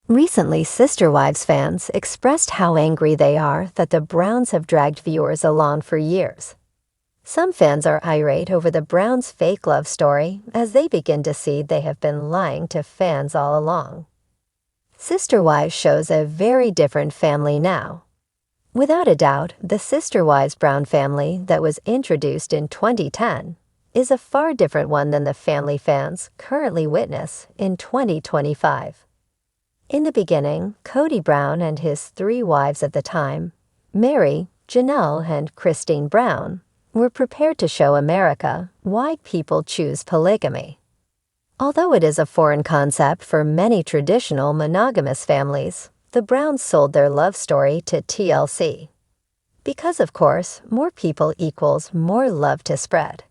Recently, Sister Wives fans expressed how angry they are that the Browns have dragged viewers along for years. Some fans are irate over the Browns' fake love story as they begin to see they have been lying to fans all along. Sister Wives shows a very different family now. Without a doubt, the Sister Wives Brown family that was introduced in 2010 is a far different one than the family fans currently witness in 2025. In the beginning, Kody Brown and his 3 wives at the time, Mary, Janelle, and Christine Brown, were prepared to show America why people choose polygamy. Although it is a foreign concept for many traditional monogamous families, the Browns sold their love story to TLC. Because, of course, more people equals more love to spread.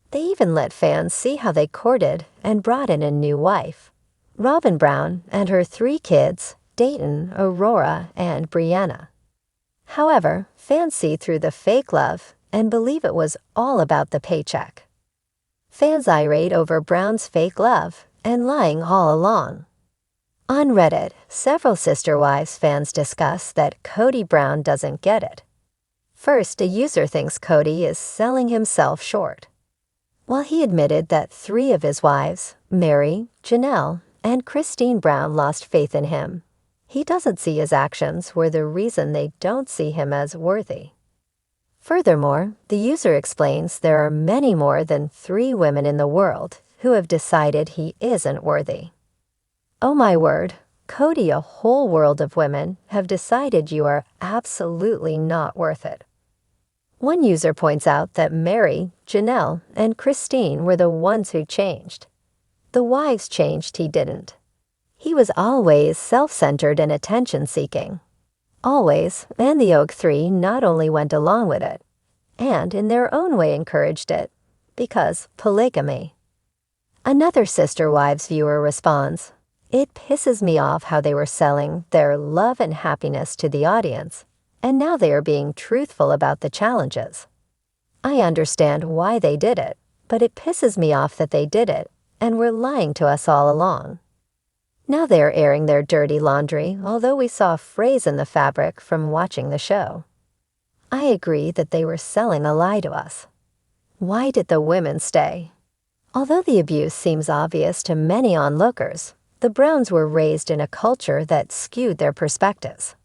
They even let fans see how they courted and brought in a new wife, Robyn Brown, and her 3 kids, Dayton, Aurora, and Brianna. However, fans see through the fake love and believe it was all about the paycheck. Fans irate over Brown's fake love and lying all along. On Reddit, several Sister Wives fans discuss that Kody Brown doesn't get it. First, a user thinks Kody is selling himself short. While he admitted that 3 of his wives, Mary, Janelle, and Christine Brown, lost faith in him, he doesn't see his actions were the reason they don't see him as worthy. Furthermore, the user explains there are many more than 3 women in the world who have decided he isn't worthy. Oh my word, Kody, a whole world of women have decided you are absolutely not worth it. One user points out that Mary, Janelle, and Christine were the ones who changed. The wives changed, he didn't. He was always self-centered and attention-seeking. Always, and the Oak 3 not only went along with it, and in their own way encouraged it, because polygamy. Another Sister Wives viewer responds, "It pisses me off how they were selling their love and happiness to the audience, and now they are being truthful about the challenges. I understand why they did it, but it pisses me off that they did it and were lying to us all along. Now they are airing their dirty laundry, although we saw a phrase in the fabric from watching the show. I agree that they were selling a lie to us. Why did the women stay?" Although the abuse seems obvious to many onlookers, the Browns were raised in a culture that skewed their perspectives.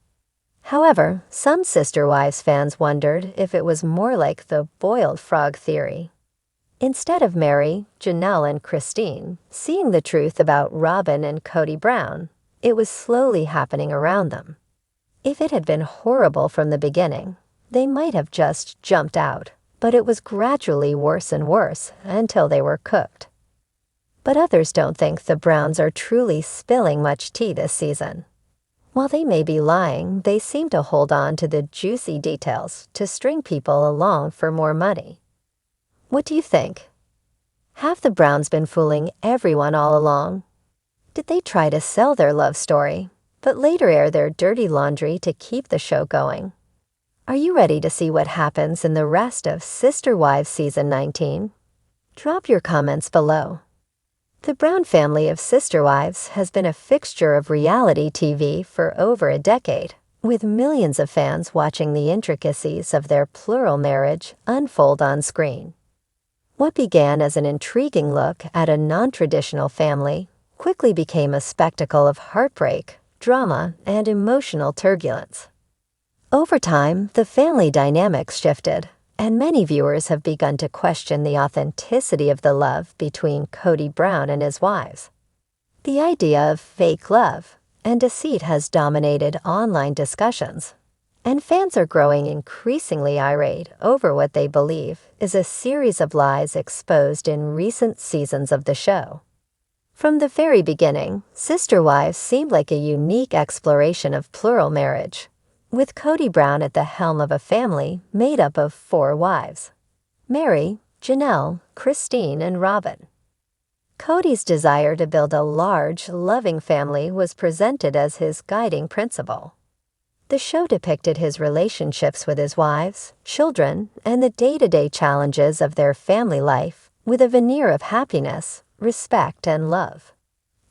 However, some Sister Wives fans wondered if it was more like the boiled frog theory. Instead of Mary, Janelle, and Christine seeing the truth about Robyn and Kody Brown, it was slowly happening around them. If it had been horrible from the beginning, they might have just jumped out, but it was gradually worse and worse until they were cooked. But others don't think the Browns are truly spilling much tea this season. While they may be lying, they seem to hold on to the juicy details to string people along for more money. What do you think? Have the Browns been fooling everyone all along? Did they try to sell their love story, but later air their dirty laundry to keep the show going? Are you ready to see what happens in the rest of Sister Wives Season 19? Drop your comments below. The Brown family of Sister Wives has been a fixture of reality TV for over a decade, with millions of fans watching the intricacies of their plural marriage unfold on screen. What began as an intriguing look at a non-traditional family quickly became a spectacle of heartbreak, drama, and emotional turbulence. Over time, the family dynamics shifted, and many viewers have begun to question the authenticity of the love between Kody Brown and his wives. The idea of fake love and deceit has dominated online discussions, and fans are growing increasingly irate over what they believe is a series of lies exposed in recent seasons of the show. From the very beginning, Sister Wives seemed like a unique exploration of plural marriage, with Kody Brown at the helm of a family made up of 4 wives: Mary, Janelle, Christine, and Robyn. Kody's desire to build a large, loving family was presented as his guiding principle. The show depicted his relationships with his wives, children, and the day-to-day challenges of their family life with a veneer of happiness, respect, and love.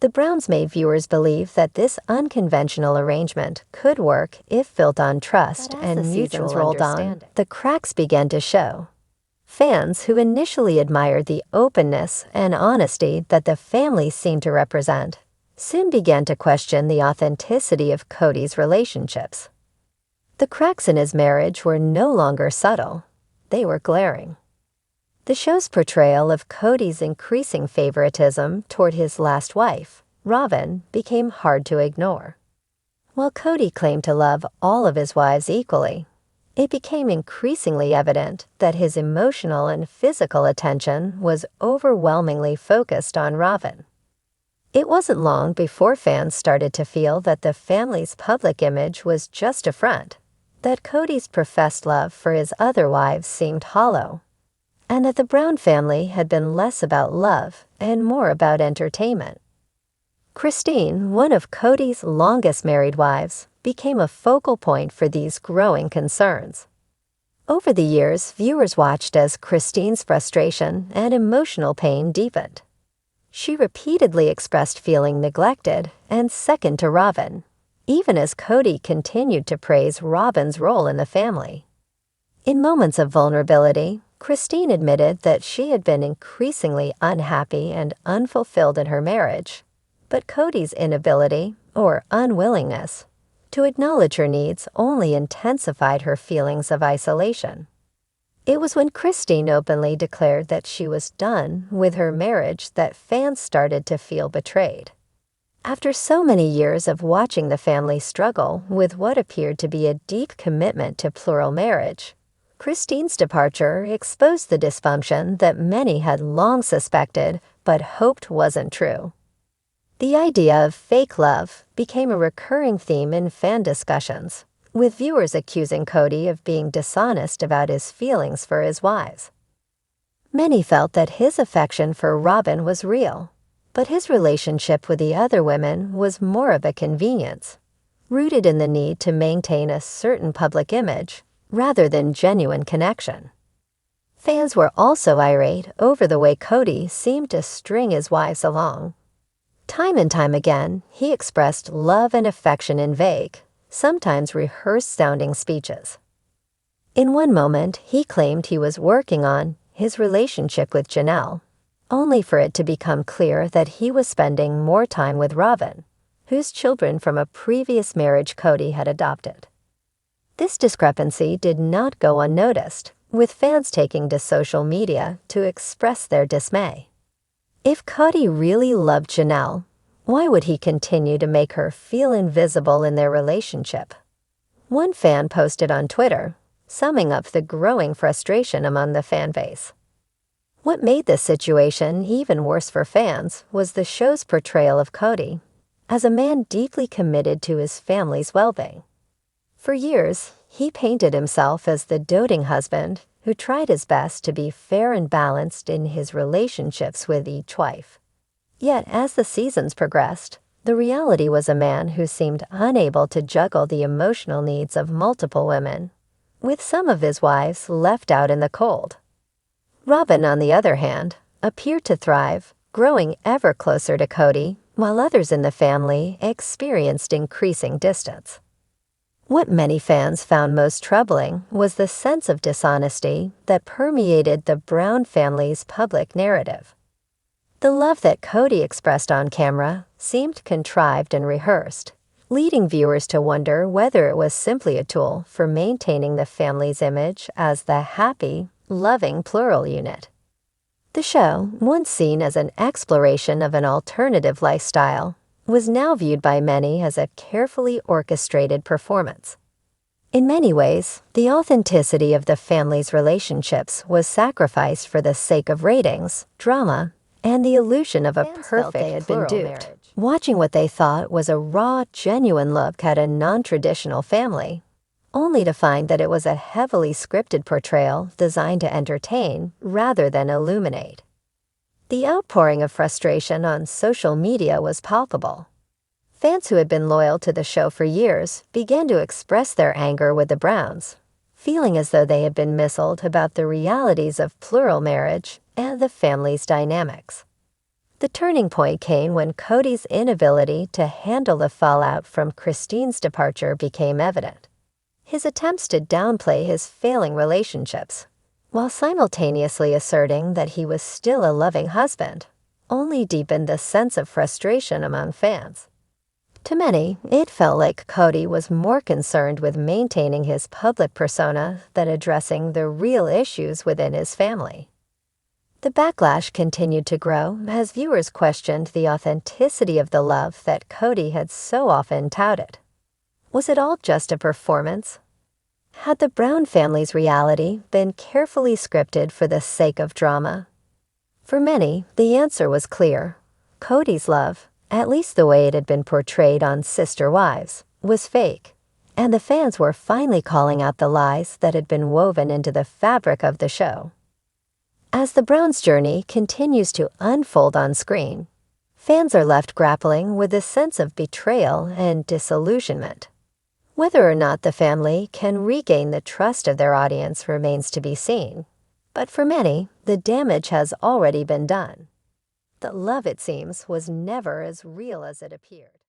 The Browns made viewers believe that this unconventional arrangement could work if built on trust and mutual rolled on. The cracks began to show. Fans who initially admired the openness and honesty that the family seemed to represent soon began to question the authenticity of Kody's relationships. The cracks in his marriage were no longer subtle, they were glaring. The show's portrayal of Kody's increasing favoritism toward his last wife, Robyn, became hard to ignore. While Kody claimed to love all of his wives equally, it became increasingly evident that his emotional and physical attention was overwhelmingly focused on Robyn. It wasn't long before fans started to feel that the family's public image was just a front, that Kody's professed love for his other wives seemed hollow, and that the Brown family had been less about love and more about entertainment. Christine, one of Kody's longest married wives, became a focal point for these growing concerns. Over the years, viewers watched as Christine's frustration and emotional pain deepened. She repeatedly expressed feeling neglected and second to Robyn, even as Kody continued to praise Robyn's role in the family. In moments of vulnerability, Christine admitted that she had been increasingly unhappy and unfulfilled in her marriage, but Kody's inability, or unwillingness, to acknowledge her needs only intensified her feelings of isolation. It was when Christine openly declared that she was done with her marriage that fans started to feel betrayed. After so many years of watching the family struggle with what appeared to be a deep commitment to plural marriage, Christine's departure exposed the dysfunction that many had long suspected but hoped wasn't true. The idea of fake love became a recurring theme in fan discussions, with viewers accusing Kody of being dishonest about his feelings for his wives. Many felt that his affection for Robyn was real, but his relationship with the other women was more of a convenience, rooted in the need to maintain a certain public image rather than genuine connection. Fans were also irate over the way Kody seemed to string his wives along. Time and time again, he expressed love and affection in vague, sometimes rehearsed-sounding speeches. In one moment, he claimed he was working on his relationship with Janelle, only for it to become clear that he was spending more time with Robyn, whose children from a previous marriage Kody had adopted. This discrepancy did not go unnoticed, with fans taking to social media to express their dismay. If Kody really loved Janelle, why would he continue to make her feel invisible in their relationship? One fan posted on Twitter, summing up the growing frustration among the fan base. What made this situation even worse for fans was the show's portrayal of Kody as a man deeply committed to his family's well-being. For years, he painted himself as the doting husband who tried his best to be fair and balanced in his relationships with each wife. Yet, as the seasons progressed, the reality was a man who seemed unable to juggle the emotional needs of multiple women, with some of his wives left out in the cold. Robyn, on the other hand, appeared to thrive, growing ever closer to Kody, while others in the family experienced increasing distance. What many fans found most troubling was the sense of dishonesty that permeated the Brown family's public narrative. The love that Kody expressed on camera seemed contrived and rehearsed, leading viewers to wonder whether it was simply a tool for maintaining the family's image as the happy, loving plural unit. The show, once seen as an exploration of an alternative lifestyle, was now viewed by many as a carefully orchestrated performance. In many ways, the authenticity of the family's relationships was sacrificed for the sake of ratings, drama, and the illusion of a perfect plural marriage. Watching what they thought was a raw, genuine look at a non-traditional family, only to find that it was a heavily scripted portrayal designed to entertain rather than illuminate. The outpouring of frustration on social media was palpable. Fans who had been loyal to the show for years began to express their anger with the Browns, feeling as though they had been misled about the realities of plural marriage and the family's dynamics. The turning point came when Kody's inability to handle the fallout from Christine's departure became evident. His attempts to downplay his failing relationships, while simultaneously asserting that he was still a loving husband, only deepened the sense of frustration among fans. To many, it felt like Kody was more concerned with maintaining his public persona than addressing the real issues within his family. The backlash continued to grow as viewers questioned the authenticity of the love that Kody had so often touted. Was it all just a performance? Had the Brown family's reality been carefully scripted for the sake of drama? For many, the answer was clear. Kody's love, at least the way it had been portrayed on Sister Wives, was fake, and the fans were finally calling out the lies that had been woven into the fabric of the show. As the Browns' journey continues to unfold on screen, fans are left grappling with a sense of betrayal and disillusionment. Whether or not the family can regain the trust of their audience remains to be seen, but for many, the damage has already been done. The love, it seems, was never as real as it appeared.